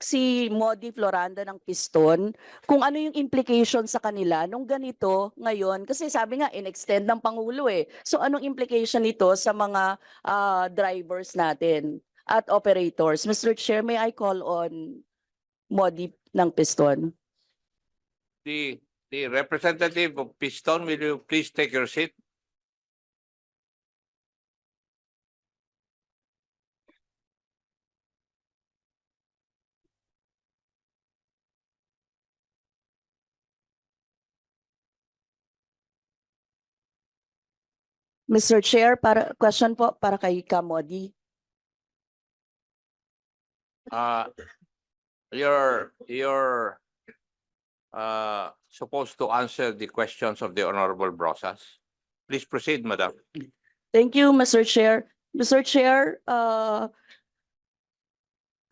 si Modi Floranda ng Piston kung ano yung implication sa kanila nung ganito ngayon. Kasi sabi nga, in-extend ng Pangulo eh. So anong implication nito sa mga drivers natin at operators? Mr. Chair, may I call on Modi ng Piston? The representative of Piston, will you please take your seat? Mr. Chair, question po para kay Modi. You're supposed to answer the questions of the Honorable Brosas. Please proceed, Madam. Thank you, Mr. Chair. Mr. Chair,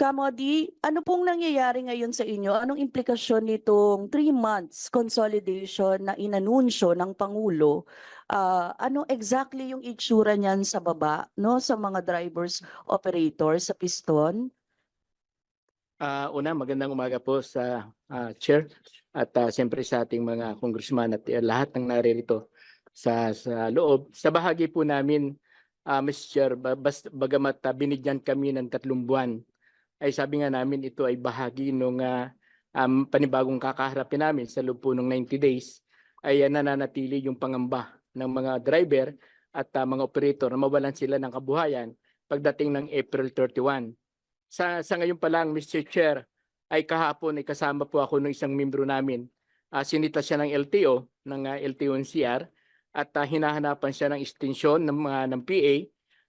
Modi, ano pong nangyayari ngayon sa inyo? Anong implikasyon nitong 3 months consolidation na inanunsyo ng Pangulo? Ano exactly yung itsura niyan sa baba, no, sa mga drivers, operators sa Piston? Una, magandang umaga po sa Chair at siyempre sa ating mga congressman at lahat ng naririto sa loob. Sa bahagi po namin, Mr. Chair, bagamat binigyan kami ng 3 buwan, ay sabi nga namin ito ay bahagi ng panibagong kakaharapin namin sa loob po ng 90 days ay nananatili yung pangamba ng mga driver at mga operator na mawalan sila ng kabuhayan pagdating ng April 31. Sa ngayon pa lang, Mr. Chair, ay kahapon ay kasama po ako ng isang membro namin. Sinita siya ng LTO, ng LTO-NCR, at hinahanapan siya ng extension ng PA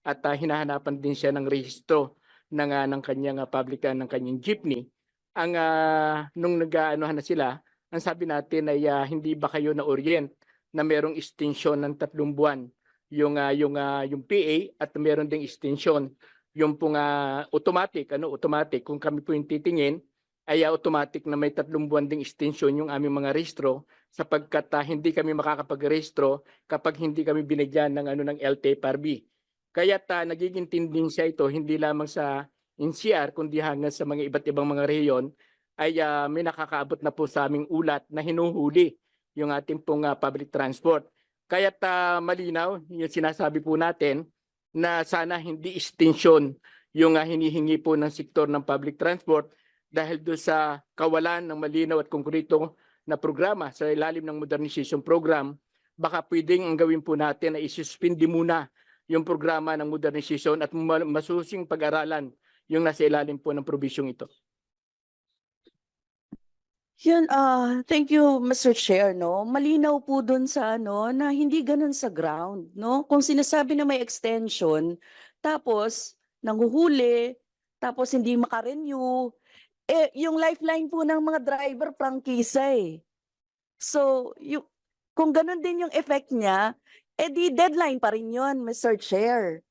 at hinahanapan din siya ng rehistro ng kanyang ng kanyang jeepney. Nung nag-aanohan na sila, ang sabi natin ay hindi ba kayo na-orient na merong extension ng 3 buwan yung PA at meron ding extension yung pong automatic kung kami po yung titingin ay automatic na may 3 buwan ding extension yung aming mga rehistro sapagkat hindi kami makakapag-rehistro kapag hindi kami binigyan ng LTFRB. Kaya nagiging tinding siya ito hindi lamang sa NCR kundi hanggang sa mga iba't ibang mga rehiyon ay may nakakaabot na po sa aming ulat na hinuhuli yung ating pong public transport. Kaya malinaw yung sinasabi po natin na sana hindi extension yung hinihingi po ng sektor ng public transport dahil doon sa kawalan ng malinaw at konkreto na programa sa ilalim ng modernization program, baka pwedeng ang gawin po natin ay isuspindi muna yung programa ng modernization at masusing pag-aralan yung nasa ilalim po ng probisyong ito. Yun, thank you, Mr. Chair, no? Malinaw po dun sa na hindi ganun sa ground, no? Kung sinasabi na may extension, tapos nanghuhuli, tapos hindi makarenew, yung lifeline po ng mga driver prangkisa eh. So, kung ganun din yung effect niya, di deadline pa rin yun, Mr. Chair.